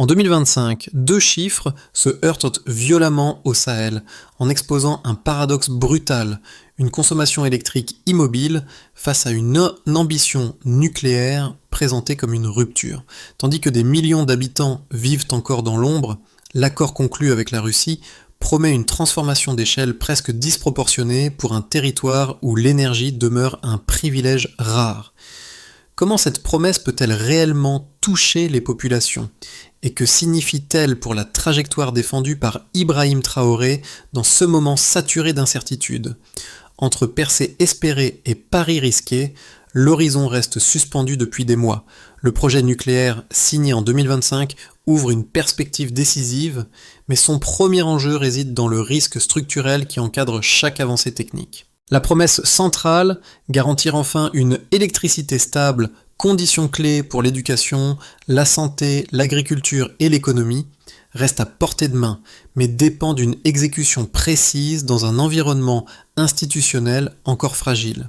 En 2025, deux chiffres se heurtent violemment au Sahel, en exposant un paradoxe brutal, une consommation électrique immobile face à une ambition nucléaire présentée comme une rupture. Tandis que des millions d'habitants vivent encore dans l'ombre, l'accord conclu avec la Russie promet une transformation d'échelle presque disproportionnée pour un territoire où l'énergie demeure un privilège rare. Comment cette promesse peut-elle réellement toucher les populations ? Et que signifie-t-elle pour la trajectoire défendue par Ibrahim Traoré dans ce moment saturé d'incertitudes ? Entre percées espérées et paris risqués, l'horizon reste suspendu depuis des mois. Le projet nucléaire signé en 2025 ouvre une perspective décisive, mais son premier enjeu réside dans le risque structurel qui encadre chaque avancée technique. La promesse centrale, garantir enfin une électricité stable, condition clé pour l'éducation, la santé, l'agriculture et l'économie, reste à portée de main, mais dépend d'une exécution précise dans un environnement institutionnel encore fragile.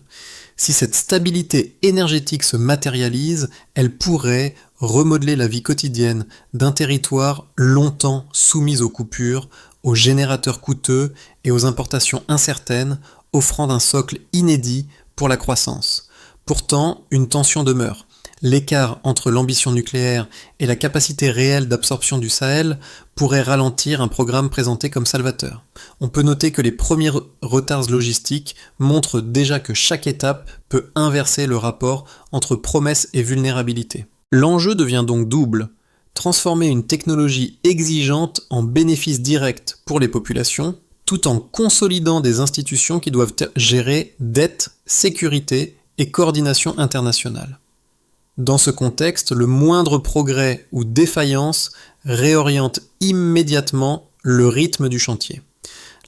Si cette stabilité énergétique se matérialise, elle pourrait remodeler la vie quotidienne d'un territoire longtemps soumis aux coupures, aux générateurs coûteux et aux importations incertaines, offrant un socle inédit pour la croissance. Pourtant, une tension demeure. L'écart entre l'ambition nucléaire et la capacité réelle d'absorption du Sahel pourrait ralentir un programme présenté comme salvateur. On peut noter que les premiers retards logistiques montrent déjà que chaque étape peut inverser le rapport entre promesse et vulnérabilité. L'enjeu devient donc double. Transformer une technologie exigeante en bénéfice direct pour les populations, tout en consolidant des institutions qui doivent gérer dette, sécurité et coordination internationale. Dans ce contexte, le moindre progrès ou défaillance réoriente immédiatement le rythme du chantier.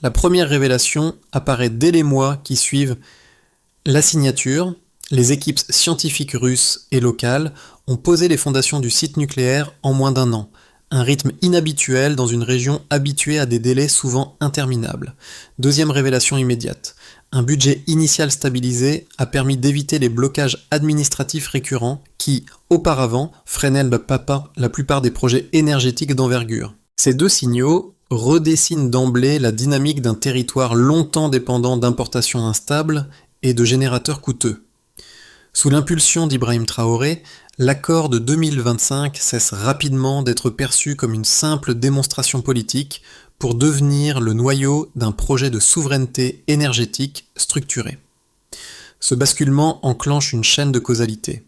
La première révélation apparaît dès les mois qui suivent la signature. Les équipes scientifiques russes et locales ont posé les fondations du site nucléaire en moins d'un an. Un rythme inhabituel dans une région habituée à des délais souvent interminables. Deuxième révélation immédiate. Un budget initial stabilisé a permis d'éviter les blocages administratifs récurrents qui, auparavant, freinaient la plupart des projets énergétiques d'envergure. Ces deux signaux redessinent d'emblée la dynamique d'un territoire longtemps dépendant d'importations instables et de générateurs coûteux. Sous l'impulsion d'Ibrahim Traoré, l'accord de 2025 cesse rapidement d'être perçu comme une simple démonstration politique pour devenir le noyau d'un projet de souveraineté énergétique structuré. Ce basculement enclenche une chaîne de causalité.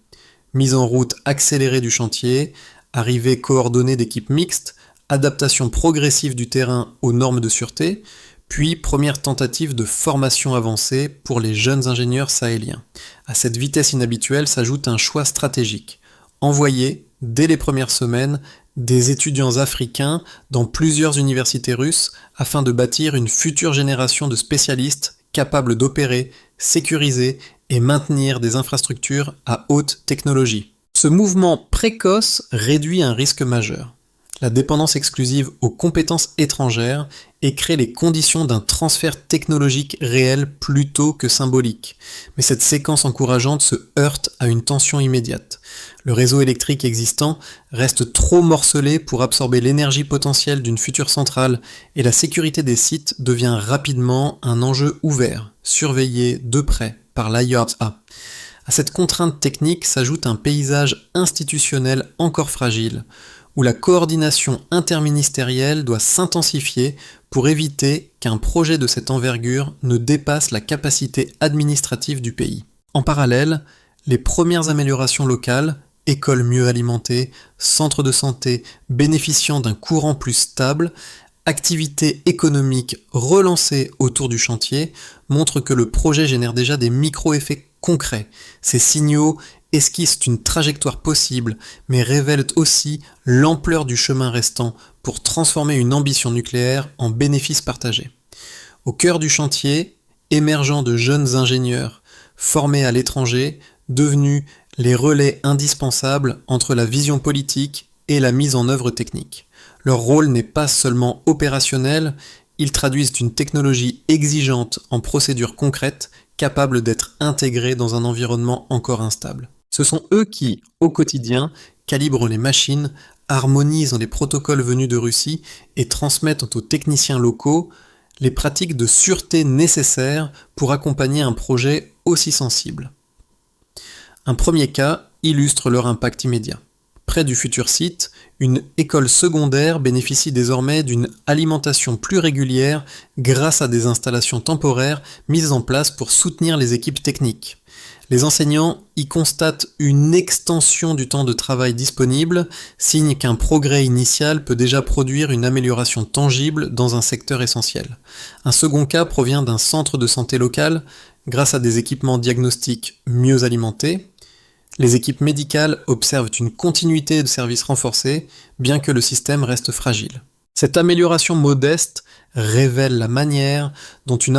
Mise en route accélérée du chantier, arrivée coordonnée d'équipes mixtes, adaptation progressive du terrain aux normes de sûreté, puis première tentative de formation avancée pour les jeunes ingénieurs sahéliens. À cette vitesse inhabituelle s'ajoute un choix stratégique. Envoyer, dès les premières semaines, des étudiants africains dans plusieurs universités russes afin de bâtir une future génération de spécialistes capables d'opérer, sécuriser et maintenir des infrastructures à haute technologie. Ce mouvement précoce réduit un risque majeur. La dépendance exclusive aux compétences étrangères et crée les conditions d'un transfert technologique réel plutôt que symbolique. Mais cette séquence encourageante se heurte à une tension immédiate. Le réseau électrique existant reste trop morcelé pour absorber l'énergie potentielle d'une future centrale et la sécurité des sites devient rapidement un enjeu ouvert, surveillé de près par l'IAEA. À cette contrainte technique s'ajoute un paysage institutionnel encore fragile, où la coordination interministérielle doit s'intensifier pour éviter qu'un projet de cette envergure ne dépasse la capacité administrative du pays. En parallèle, les premières améliorations locales, écoles mieux alimentées, centres de santé bénéficiant d'un courant plus stable, activités économiques relancées autour du chantier, montrent que le projet génère déjà des micro-effets concrets. Ces signaux esquissent une trajectoire possible, mais révèlent aussi l'ampleur du chemin restant pour transformer une ambition nucléaire en bénéfice partagé. Au cœur du chantier, émergent de jeunes ingénieurs, formés à l'étranger, devenus les relais indispensables entre la vision politique et la mise en œuvre technique. Leur rôle n'est pas seulement opérationnel, ils traduisent une technologie exigeante en procédures concrètes, capables d'être intégrées dans un environnement encore instable. Ce sont eux qui, au quotidien, calibrent les machines, harmonisent les protocoles venus de Russie et transmettent aux techniciens locaux les pratiques de sûreté nécessaires pour accompagner un projet aussi sensible. Un premier cas illustre leur impact immédiat. Près du futur site, une école secondaire bénéficie désormais d'une alimentation plus régulière grâce à des installations temporaires mises en place pour soutenir les équipes techniques. Les enseignants y constatent une extension du temps de travail disponible, signe qu'un progrès initial peut déjà produire une amélioration tangible dans un secteur essentiel. Un second cas provient d'un centre de santé local, grâce à des équipements diagnostiques mieux alimentés. Les équipes médicales observent une continuité de services renforcée, bien que le système reste fragile. Cette amélioration modeste révèle la manière dont une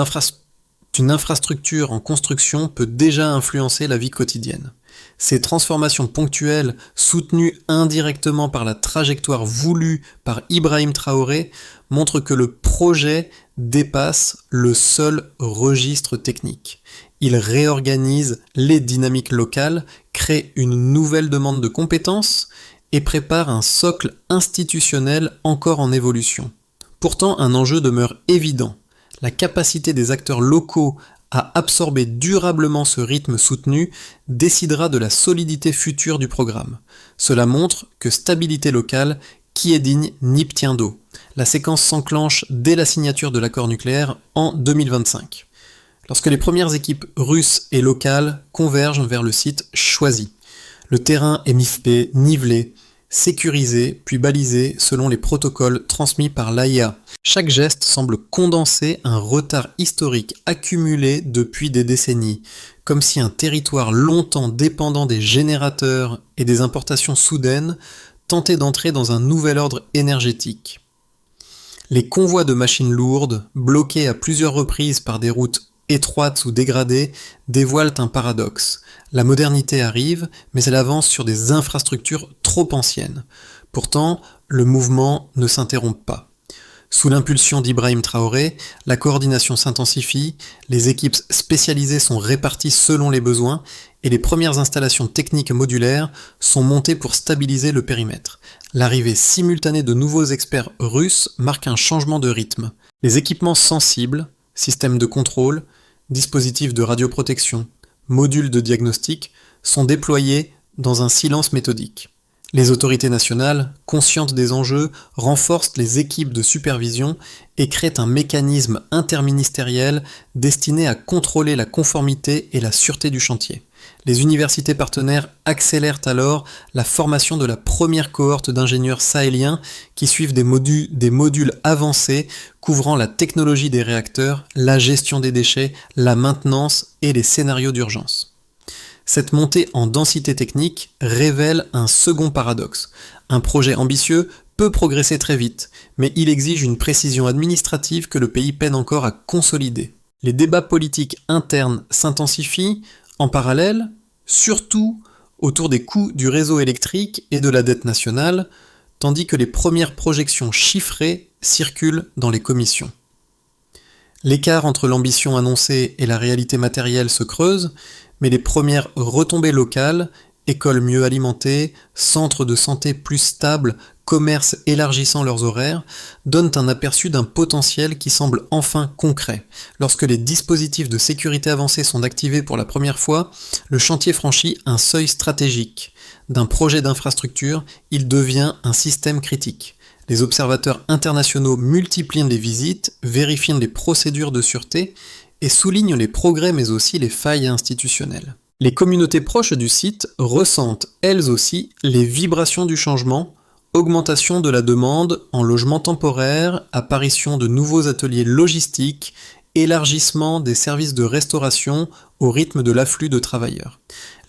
infrastructure en construction peut déjà influencer la vie quotidienne. Ces transformations ponctuelles, soutenues indirectement par la trajectoire voulue par Ibrahim Traoré, montrent que le projet dépasse le seul registre technique. Il réorganise les dynamiques locales, crée une nouvelle demande de compétences et prépare un socle institutionnel encore en évolution. Pourtant, un enjeu demeure évident. La capacité des acteurs locaux à absorber durablement ce rythme soutenu décidera de la solidité future du programme. Cela montre que stabilité locale, qui est digne n'y tient d'eau. La séquence s'enclenche dès la signature de l'accord nucléaire en 2025. Lorsque les premières équipes russes et locales convergent vers le site choisi. Le terrain est nivelé, sécurisé, puis balisé selon les protocoles transmis par l'AIA. Chaque geste semble condenser un retard historique accumulé depuis des décennies, comme si un territoire longtemps dépendant des générateurs et des importations soudaines tentait d'entrer dans un nouvel ordre énergétique. Les convois de machines lourdes, bloqués à plusieurs reprises par des routes étroites ou dégradées, dévoilent un paradoxe. La modernité arrive, mais elle avance sur des infrastructures trop anciennes. Pourtant, le mouvement ne s'interrompt pas. Sous l'impulsion d'Ibrahim Traoré, la coordination s'intensifie, les équipes spécialisées sont réparties selon les besoins et les premières installations techniques modulaires sont montées pour stabiliser le périmètre. L'arrivée simultanée de nouveaux experts russes marque un changement de rythme. Les équipements sensibles, systèmes de contrôle, dispositifs de radioprotection, modules de diagnostic sont déployés dans un silence méthodique. Les autorités nationales, conscientes des enjeux, renforcent les équipes de supervision et créent un mécanisme interministériel destiné à contrôler la conformité et la sûreté du chantier. Les universités partenaires accélèrent alors la formation de la première cohorte d'ingénieurs sahéliens qui suivent des modules avancés couvrant la technologie des réacteurs, la gestion des déchets, la maintenance et les scénarios d'urgence. Cette montée en densité technique révèle un second paradoxe. Un projet ambitieux peut progresser très vite, mais il exige une précision administrative que le pays peine encore à consolider. Les débats politiques internes s'intensifient, en parallèle, surtout autour des coûts du réseau électrique et de la dette nationale, tandis que les premières projections chiffrées circulent dans les commissions. L'écart entre l'ambition annoncée et la réalité matérielle se creuse, mais les premières retombées locales, écoles mieux alimentées, centres de santé plus stables, commerces élargissant leurs horaires, donnent un aperçu d'un potentiel qui semble enfin concret. Lorsque les dispositifs de sécurité avancés sont activés pour la première fois, le chantier franchit un seuil stratégique. D'un projet d'infrastructure, il devient un système critique. Les observateurs internationaux multiplient les visites, vérifient les procédures de sûreté et soulignent les progrès mais aussi les failles institutionnelles. Les communautés proches du site ressentent elles aussi les vibrations du changement, augmentation de la demande en logement temporaire, apparition de nouveaux ateliers logistiques, élargissement des services de restauration au rythme de l'afflux de travailleurs.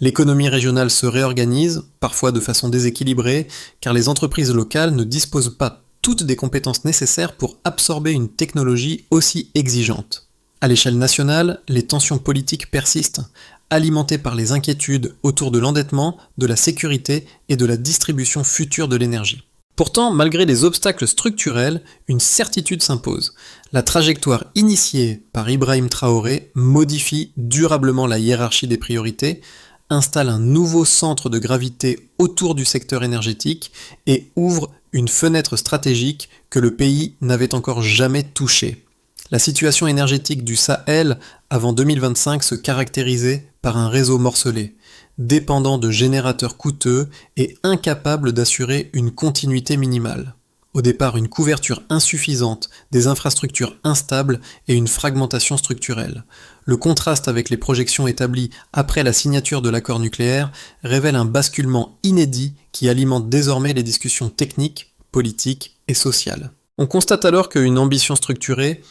L'économie régionale se réorganise, parfois de façon déséquilibrée, car les entreprises locales ne disposent pas toutes des compétences nécessaires pour absorber une technologie aussi exigeante. À l'échelle nationale, les tensions politiques persistent, alimentées par les inquiétudes autour de l'endettement, de la sécurité et de la distribution future de l'énergie. Pourtant, malgré les obstacles structurels, une certitude s'impose. La trajectoire initiée par Ibrahim Traoré modifie durablement la hiérarchie des priorités, installe un nouveau centre de gravité autour du secteur énergétique et ouvre une fenêtre stratégique que le pays n'avait encore jamais touchée. La situation énergétique du Sahel avant 2025 se caractérisait par un réseau morcelé, dépendant de générateurs coûteux et incapable d'assurer une continuité minimale. Au départ, une couverture insuffisante, des infrastructures instables et une fragmentation structurelle. Le contraste avec les projections établies après la signature de l'accord nucléaire révèle un basculement inédit qui alimente désormais les discussions techniques, politiques et sociales. On constate alors qu'une ambition structurée,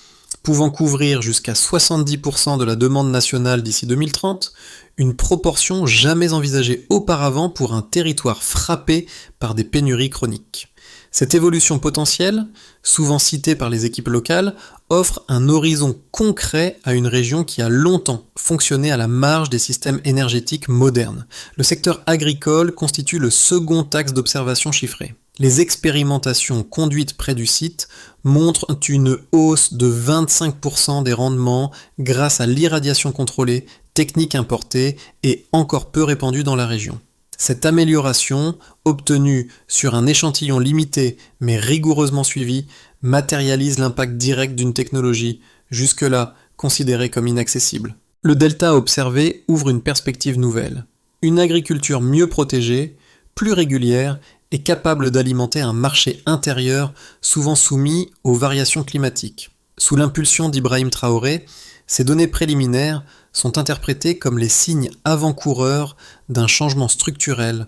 pouvant couvrir jusqu'à 70% de la demande nationale d'ici 2030, une proportion jamais envisagée auparavant pour un territoire frappé par des pénuries chroniques. Cette évolution potentielle, souvent citée par les équipes locales, offre un horizon concret à une région qui a longtemps fonctionné à la marge des systèmes énergétiques modernes. Le secteur agricole constitue le second axe d'observation chiffré. Les expérimentations conduites près du site montrent une hausse de 25% des rendements grâce à l'irradiation contrôlée, technique importée et encore peu répandue dans la région. Cette amélioration, obtenue sur un échantillon limité mais rigoureusement suivi, matérialise l'impact direct d'une technologie, jusque-là considérée comme inaccessible. Le delta observé ouvre une perspective nouvelle. Une agriculture mieux protégée, plus régulière et capable d'alimenter un marché intérieur souvent soumis aux variations climatiques. Sous l'impulsion d'Ibrahim Traoré, ces données préliminaires sont interprétées comme les signes avant-coureurs d'un changement structurel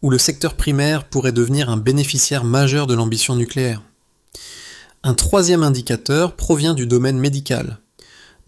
où le secteur primaire pourrait devenir un bénéficiaire majeur de l'ambition nucléaire. Un troisième indicateur provient du domaine médical.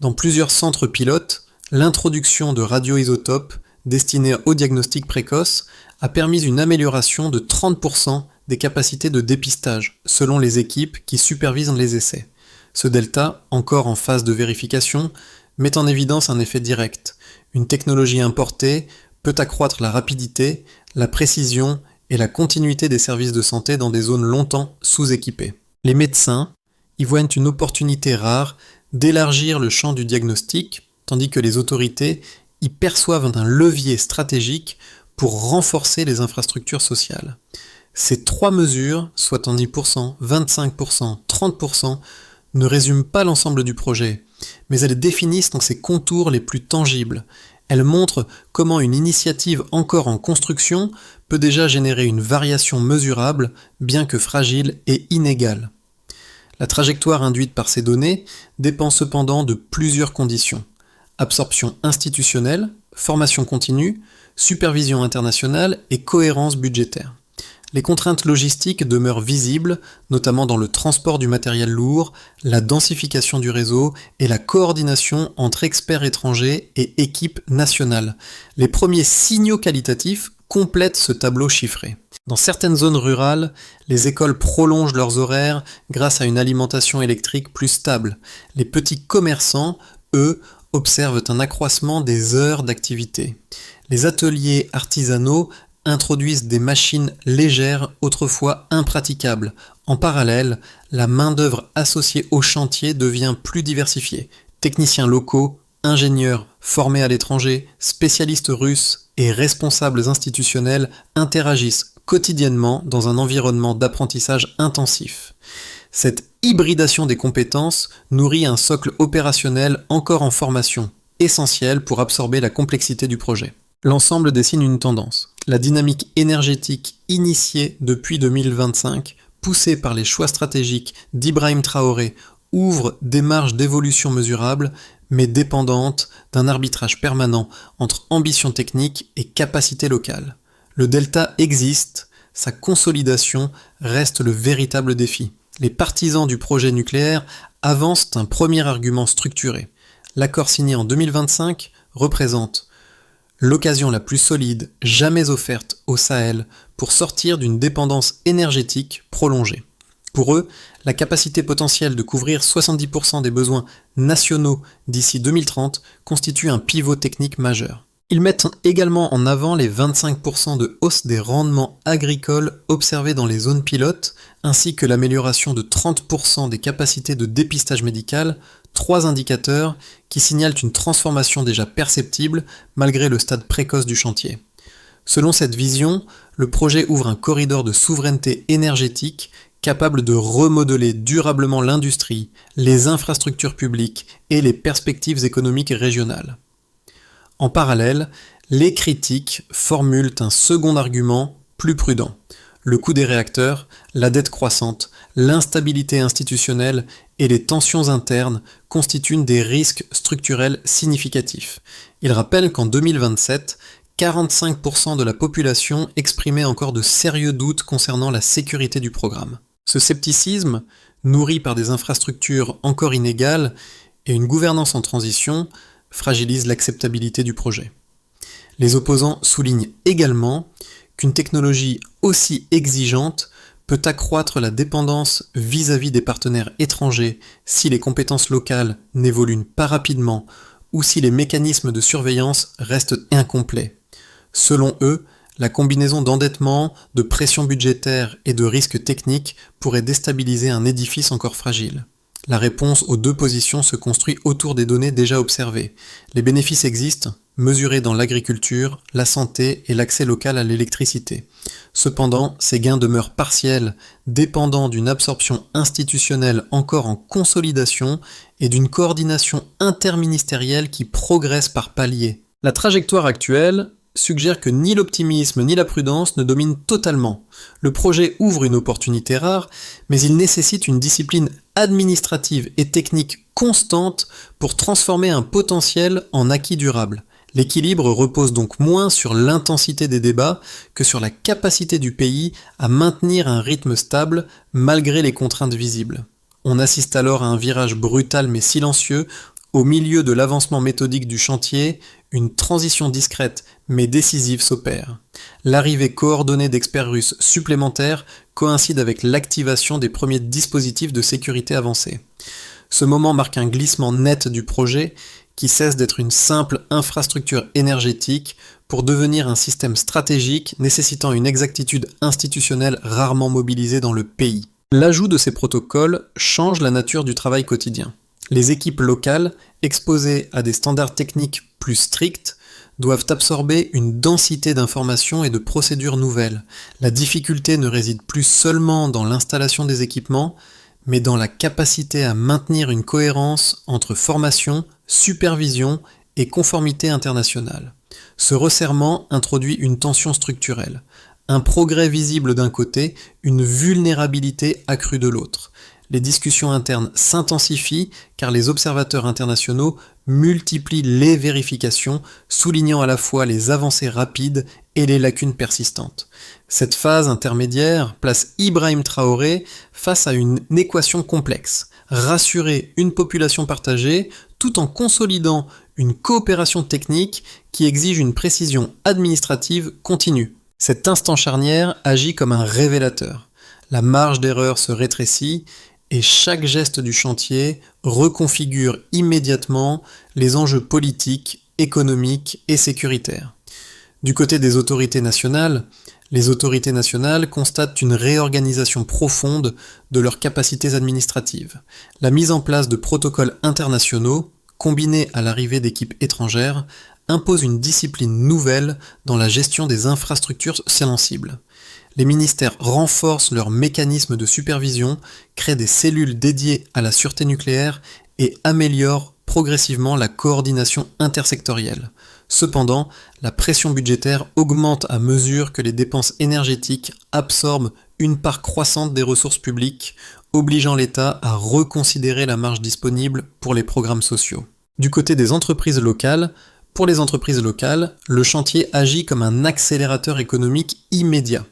Dans plusieurs centres pilotes, l'introduction de radioisotopes destinés au diagnostic précoce a permis une amélioration de 30% des capacités de dépistage, selon les équipes qui supervisent les essais. Ce delta, encore en phase de vérification, met en évidence un effet direct. Une technologie importée peut accroître la rapidité, la précision et la continuité des services de santé dans des zones longtemps sous-équipées. Les médecins y voient une opportunité rare d'élargir le champ du diagnostic, tandis que les autorités y perçoivent un levier stratégique pour renforcer les infrastructures sociales. Ces trois mesures, soit en 10%, 25%, 30%, ne résument pas l'ensemble du projet, mais elles définissent dans ses contours les plus tangibles. Elles montrent comment une initiative encore en construction peut déjà générer une variation mesurable, bien que fragile et inégale. La trajectoire induite par ces données dépend cependant de plusieurs conditions. Absorption institutionnelle, formation continue, supervision internationale et cohérence budgétaire. Les contraintes logistiques demeurent visibles, notamment dans le transport du matériel lourd, la densification du réseau et la coordination entre experts étrangers et équipes nationales. Les premiers signaux qualitatifs complètent ce tableau chiffré. Dans certaines zones rurales, les écoles prolongent leurs horaires grâce à une alimentation électrique plus stable. Les petits commerçants, eux, observent un accroissement des heures d'activité. Les ateliers artisanaux introduisent des machines légères autrefois impraticables. En parallèle, la main-d'œuvre associée au chantier devient plus diversifiée. Techniciens locaux, ingénieurs formés à l'étranger, spécialistes russes et responsables institutionnels interagissent quotidiennement dans un environnement d'apprentissage intensif. Cette hybridation des compétences nourrit un socle opérationnel encore en formation, essentiel pour absorber la complexité du projet. L'ensemble dessine une tendance. La dynamique énergétique initiée depuis 2025, poussée par les choix stratégiques d'Ibrahim Traoré, ouvre des marges d'évolution mesurables, mais dépendantes d'un arbitrage permanent entre ambition technique et capacité locale. Le delta existe, sa consolidation reste le véritable défi. Les partisans du projet nucléaire avancent un premier argument structuré. L'accord signé en 2025 représente l'occasion la plus solide jamais offerte au Sahel pour sortir d'une dépendance énergétique prolongée. Pour eux, la capacité potentielle de couvrir 70% des besoins nationaux d'ici 2030 constitue un pivot technique majeur. Ils mettent également en avant les 25% de hausse des rendements agricoles observés dans les zones pilotes, ainsi que l'amélioration de 30% des capacités de dépistage médical, 3 indicateurs qui signalent une transformation déjà perceptible malgré le stade précoce du chantier. Selon cette vision, le projet ouvre un corridor de souveraineté énergétique capable de remodeler durablement l'industrie, les infrastructures publiques et les perspectives économiques régionales. En parallèle, les critiques formulent un second argument plus prudent. Le coût des réacteurs, la dette croissante, l'instabilité institutionnelle et les tensions internes constituent des risques structurels significatifs. Il rappelle qu'en 2027, 45% de la population exprimait encore de sérieux doutes concernant la sécurité du programme. Ce scepticisme, nourri par des infrastructures encore inégales et une gouvernance en transition, fragilise l'acceptabilité du projet. Les opposants soulignent également qu'une technologie aussi exigeante peut accroître la dépendance vis-à-vis des partenaires étrangers si les compétences locales n'évoluent pas rapidement ou si les mécanismes de surveillance restent incomplets. Selon eux, la combinaison d'endettement, de pression budgétaire et de risques techniques pourrait déstabiliser un édifice encore fragile. La réponse aux deux positions se construit autour des données déjà observées. Les bénéfices existent, mesurés dans l'agriculture, la santé et l'accès local à l'électricité. Cependant, ces gains demeurent partiels, dépendant d'une absorption institutionnelle encore en consolidation et d'une coordination interministérielle qui progresse par paliers. La trajectoire actuelle suggère que ni l'optimisme ni la prudence ne dominent totalement. Le projet ouvre une opportunité rare, mais il nécessite une discipline administrative et technique constante pour transformer un potentiel en acquis durable. L'équilibre repose donc moins sur l'intensité des débats que sur la capacité du pays à maintenir un rythme stable malgré les contraintes visibles. On assiste alors à un virage brutal mais silencieux. Au milieu de l'avancement méthodique du chantier, une transition discrète mais décisive s'opère. L'arrivée coordonnée d'experts russes supplémentaires coïncide avec l'activation des premiers dispositifs de sécurité avancés. Ce moment marque un glissement net du projet qui cesse d'être une simple infrastructure énergétique pour devenir un système stratégique nécessitant une exactitude institutionnelle rarement mobilisée dans le pays. L'ajout de ces protocoles change la nature du travail quotidien. Les équipes locales, exposées à des standards techniques plus stricts, doivent absorber une densité d'informations et de procédures nouvelles. La difficulté ne réside plus seulement dans l'installation des équipements, mais dans la capacité à maintenir une cohérence entre formation, supervision et conformité internationale. Ce resserrement introduit une tension structurelle. Un progrès visible d'un côté, une vulnérabilité accrue de l'autre. Les discussions internes s'intensifient car les observateurs internationaux multiplient les vérifications, soulignant à la fois les avancées rapides et les lacunes persistantes. Cette phase intermédiaire place Ibrahim Traoré face à une équation complexe. Rassurer une population partagée tout en consolidant une coopération technique qui exige une précision administrative continue. Cet instant charnière agit comme un révélateur. La marge d'erreur se rétrécit et chaque geste du chantier reconfigure immédiatement les enjeux politiques, économiques et sécuritaires. Du côté des autorités nationales, les autorités nationales constatent une réorganisation profonde de leurs capacités administratives. La mise en place de protocoles internationaux, combinée à l'arrivée d'équipes étrangères, impose une discipline nouvelle dans la gestion des infrastructures sensibles. Les ministères renforcent leurs mécanismes de supervision, créent des cellules dédiées à la sûreté nucléaire et améliorent progressivement la coordination intersectorielle. Cependant, la pression budgétaire augmente à mesure que les dépenses énergétiques absorbent une part croissante des ressources publiques, obligeant l'État à reconsidérer la marge disponible pour les programmes sociaux. Du côté des entreprises locales, pour les entreprises locales, le chantier agit comme un accélérateur économique immédiat.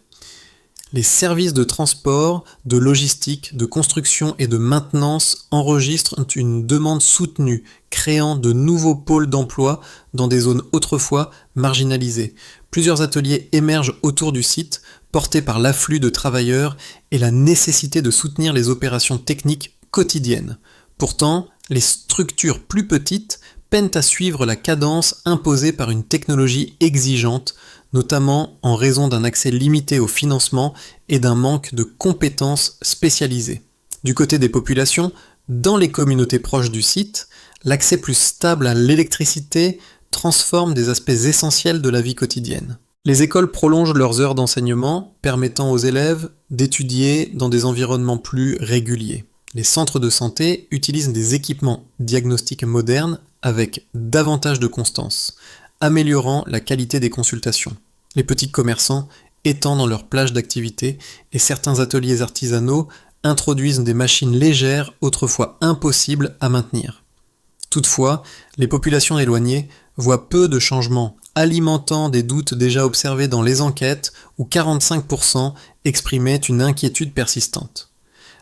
Les services de transport, de logistique, de construction et de maintenance enregistrent une demande soutenue, créant de nouveaux pôles d'emploi dans des zones autrefois marginalisées. Plusieurs ateliers émergent autour du site, portés par l'afflux de travailleurs et la nécessité de soutenir les opérations techniques quotidiennes. Pourtant, les structures plus petites peinent à suivre la cadence imposée par une technologie exigeante, notamment en raison d'un accès limité au financement et d'un manque de compétences spécialisées. Du côté des populations, Dans les communautés proches du site, l'accès plus stable à l'électricité transforme des aspects essentiels de la vie quotidienne. Les écoles prolongent leurs heures d'enseignement, permettant aux élèves d'étudier dans des environnements plus réguliers. Les centres de santé utilisent des équipements diagnostiques modernes avec davantage de constance, améliorant la qualité des consultations. Les petits commerçants étendent leurs plages d'activité et certains ateliers artisanaux introduisent des machines légères autrefois impossibles à maintenir. Toutefois, les populations éloignées voient peu de changements, alimentant des doutes déjà observés dans les enquêtes où 45% exprimaient une inquiétude persistante.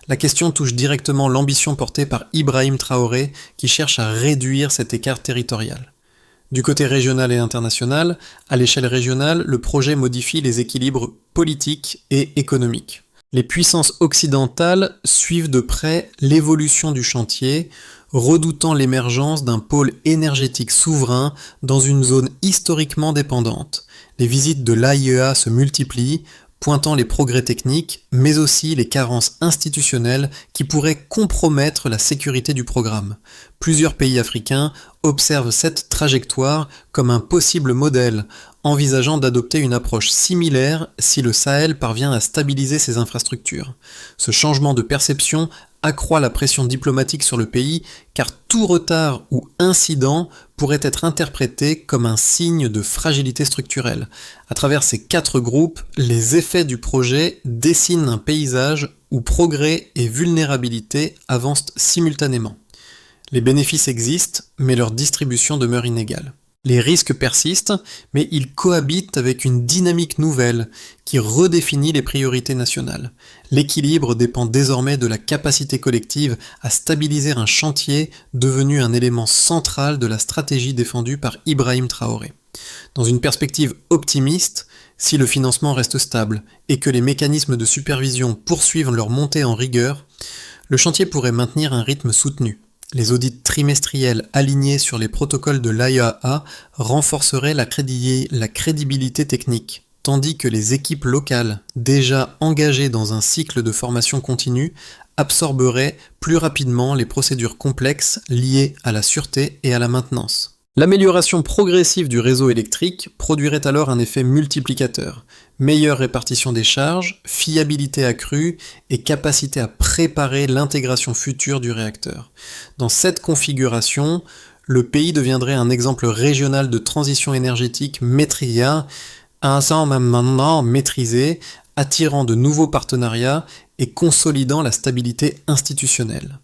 La question touche directement l'ambition portée par Ibrahim Traoré qui cherche à réduire cet écart territorial. Du côté régional et international, à l'échelle régionale, le projet modifie les équilibres politiques et économiques. Les puissances occidentales suivent de près l'évolution du chantier, redoutant l'émergence d'un pôle énergétique souverain dans une zone historiquement dépendante. Les visites de l'AIEA se multiplient, pointant les progrès techniques, mais aussi les carences institutionnelles qui pourraient compromettre la sécurité du programme. Plusieurs pays africains observent cette trajectoire comme un possible modèle, envisageant d'adopter une approche similaire si le Sahel parvient à stabiliser ses infrastructures. Ce changement de perception accroît la pression diplomatique sur le pays, car tout retard ou incident pourrait être interprété comme un signe de fragilité structurelle. À travers ces 4 groupes, les effets du projet dessinent un paysage où progrès et vulnérabilité avancent simultanément. Les bénéfices existent, mais leur distribution demeure inégale. Les risques persistent, mais ils cohabitent avec une dynamique nouvelle qui redéfinit les priorités nationales. L'équilibre dépend désormais de la capacité collective à stabiliser un chantier devenu un élément central de la stratégie défendue par Ibrahim Traoré. Dans une perspective optimiste, si le financement reste stable et que les mécanismes de supervision poursuivent leur montée en rigueur, le chantier pourrait maintenir un rythme soutenu. Les audits trimestriels alignés sur les protocoles de l'AIEA renforceraient la crédibilité technique, tandis que les équipes locales, déjà engagées dans un cycle de formation continue, absorberaient plus rapidement les procédures complexes liées à la sûreté et à la maintenance. L'amélioration progressive du réseau électrique produirait alors un effet multiplicateur, meilleure répartition des charges, fiabilité accrue et capacité à préparer l'intégration future du réacteur. Dans cette configuration, le pays deviendrait un exemple régional de transition énergétique maîtrisé, attirant de nouveaux partenariats et consolidant la stabilité institutionnelle.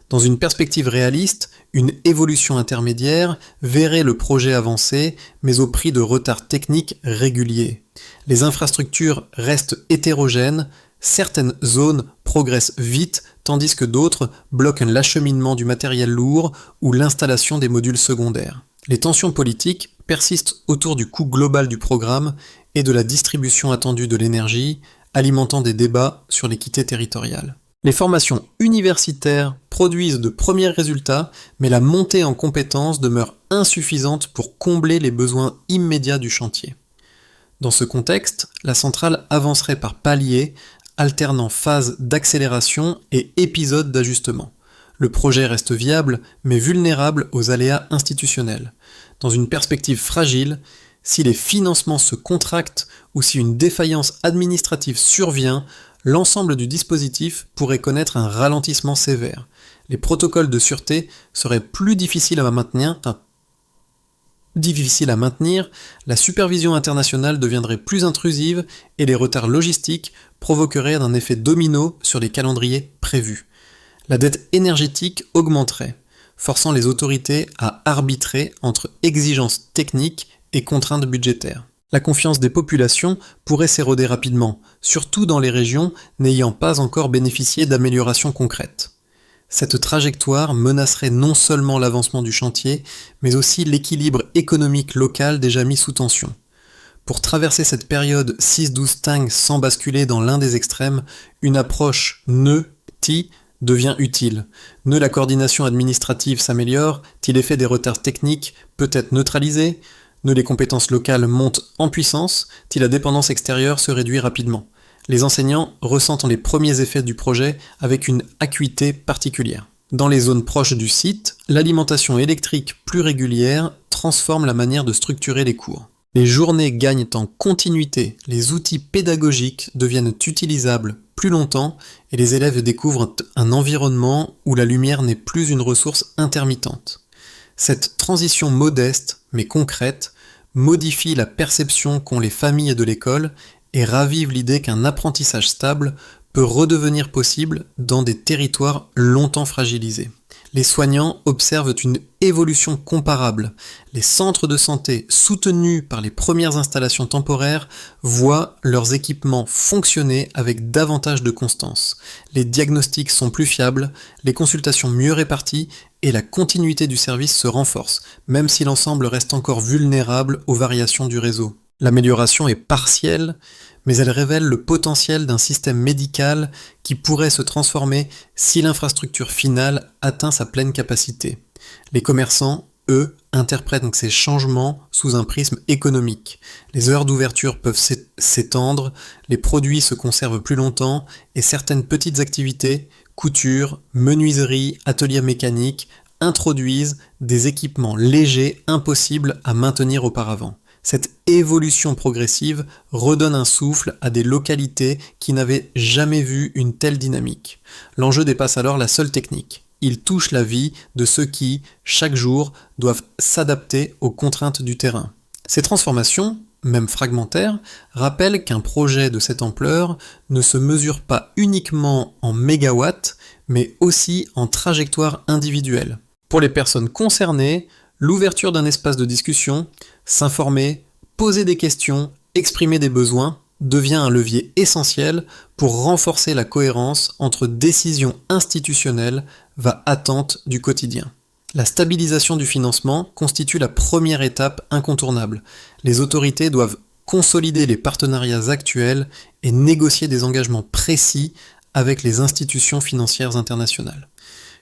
Dans une perspective réaliste, une évolution intermédiaire verrait le projet avancer, mais au prix de retards techniques réguliers. Les infrastructures restent hétérogènes, certaines zones progressent vite, tandis que d'autres bloquent l'acheminement du matériel lourd ou l'installation des modules secondaires. Les tensions politiques persistent autour du coût global du programme et de la distribution attendue de l'énergie, alimentant des débats sur l'équité territoriale. Les formations universitaires produisent de premiers résultats, mais la montée en compétences demeure insuffisante pour combler les besoins immédiats du chantier. Dans ce contexte, la centrale avancerait par paliers, alternant phases d'accélération et épisodes d'ajustement. Le projet reste viable, mais vulnérable aux aléas institutionnels. Dans une perspective fragile, si les financements se contractent ou si une défaillance administrative survient, l'ensemble du dispositif pourrait connaître un ralentissement sévère. Les protocoles de sûreté seraient plus difficiles à maintenir, la supervision internationale deviendrait plus intrusive et les retards logistiques provoqueraient un effet domino sur les calendriers prévus. La dette énergétique augmenterait, forçant les autorités à arbitrer entre exigences techniques et contraintes budgétaires. La confiance des populations pourrait s'éroder rapidement, surtout dans les régions n'ayant pas encore bénéficié d'améliorations concrètes. Cette trajectoire menacerait non seulement l'avancement du chantier, mais aussi l'équilibre économique local déjà mis sous tension. Pour traverser cette période 6-12 Tang sans basculer dans l'un des extrêmes, une approche nœud-ti devient utile. Nœud la coordination administrative s'améliore, ti l'effet des retards techniques peut être neutralisé, nœud les compétences locales montent en puissance, ti la dépendance extérieure se réduit rapidement. Les enseignants ressentent les premiers effets du projet avec une acuité particulière. Dans les zones proches du site, l'alimentation électrique plus régulière transforme la manière de structurer les cours. Les journées gagnent en continuité, les outils pédagogiques deviennent utilisables plus longtemps et les élèves découvrent un environnement où la lumière n'est plus une ressource intermittente. Cette transition modeste, mais concrète, modifie la perception qu'ont les familles de l'école et ravive l'idée qu'un apprentissage stable peut redevenir possible dans des territoires longtemps fragilisés. Les soignants observent une évolution comparable. Les centres de santé, soutenus par les premières installations temporaires, voient leurs équipements fonctionner avec davantage de constance. Les diagnostics sont plus fiables, les consultations mieux réparties et la continuité du service se renforce, même si l'ensemble reste encore vulnérable aux variations du réseau. L'amélioration est partielle, mais elle révèle le potentiel d'un système médical qui pourrait se transformer si l'infrastructure finale atteint sa pleine capacité. Les commerçants, eux, interprètent donc ces changements sous un prisme économique. Les heures d'ouverture peuvent s'étendre, les produits se conservent plus longtemps et certaines petites activités, couture, menuiserie, ateliers mécaniques, introduisent des équipements légers impossibles à maintenir auparavant. Cette évolution progressive redonne un souffle à des localités qui n'avaient jamais vu une telle dynamique. L'enjeu dépasse alors la seule technique. Il touche la vie de ceux qui, chaque jour, doivent s'adapter aux contraintes du terrain. Ces transformations, même fragmentaires, rappellent qu'un projet de cette ampleur ne se mesure pas uniquement en mégawatts, mais aussi en trajectoire individuelle. Pour les personnes concernées, l'ouverture d'un espace de discussion, s'informer, poser des questions, exprimer des besoins devient un levier essentiel pour renforcer la cohérence entre décisions institutionnelles et attentes du quotidien. La stabilisation du financement constitue la première étape incontournable. Les autorités doivent consolider les partenariats actuels et négocier des engagements précis avec les institutions financières internationales.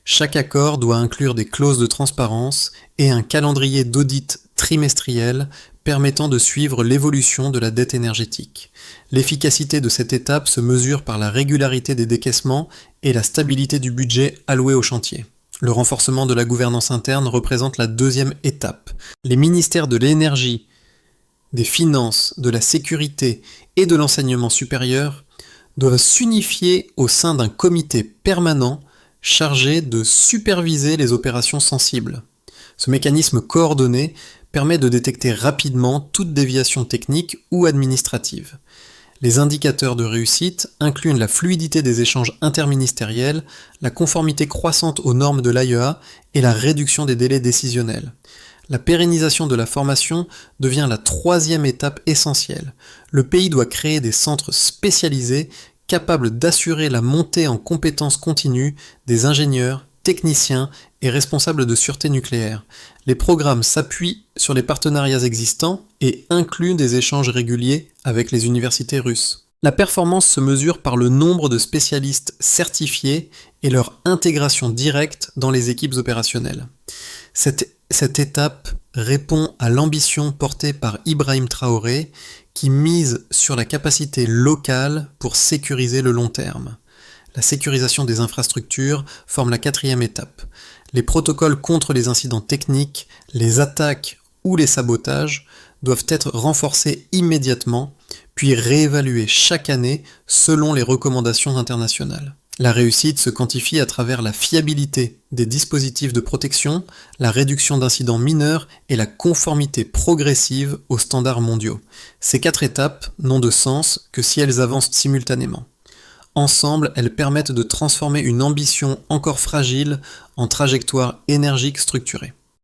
Chaque accord doit inclure des clauses de transparence et un calendrier d'audit trimestriel permettant de suivre l'évolution de la dette énergétique. L'efficacité de cette étape se mesure par la régularité des décaissements et la stabilité du budget alloué au chantier. Le renforcement de la gouvernance interne représente la deuxième étape. Les ministères de l'énergie, des finances, de la sécurité et de l'enseignement supérieur doivent s'unifier au sein d'un comité permanent chargé de superviser les opérations sensibles. Ce mécanisme coordonné permet de détecter rapidement toute déviation technique ou administrative. Les indicateurs de réussite incluent la fluidité des échanges interministériels, la conformité croissante aux normes de l'AIEA et la réduction des délais décisionnels. La pérennisation de la formation devient la troisième étape essentielle. Le pays doit créer des centres spécialisés capables d'assurer la montée en compétences continues des ingénieurs, techniciens et responsables de sûreté nucléaire. Les programmes s'appuient sur les partenariats existants et incluent des échanges réguliers avec les universités russes. La performance se mesure par le nombre de spécialistes certifiés et leur intégration directe dans les équipes opérationnelles. Cette étape répond à l'ambition portée par Ibrahim Traoré qui mise sur la capacité locale pour sécuriser le long terme. La sécurisation des infrastructures forme la quatrième étape. Les protocoles contre les incidents techniques, les attaques ou les sabotages doivent être renforcés immédiatement, puis réévalués chaque année selon les recommandations internationales. La réussite se quantifie à travers la fiabilité des dispositifs de protection, la réduction d'incidents mineurs et la conformité progressive aux standards mondiaux. Ces quatre étapes n'ont de sens que si elles avancent simultanément. Ensemble, elles permettent de transformer une ambition encore fragile en trajectoire énergique structurée.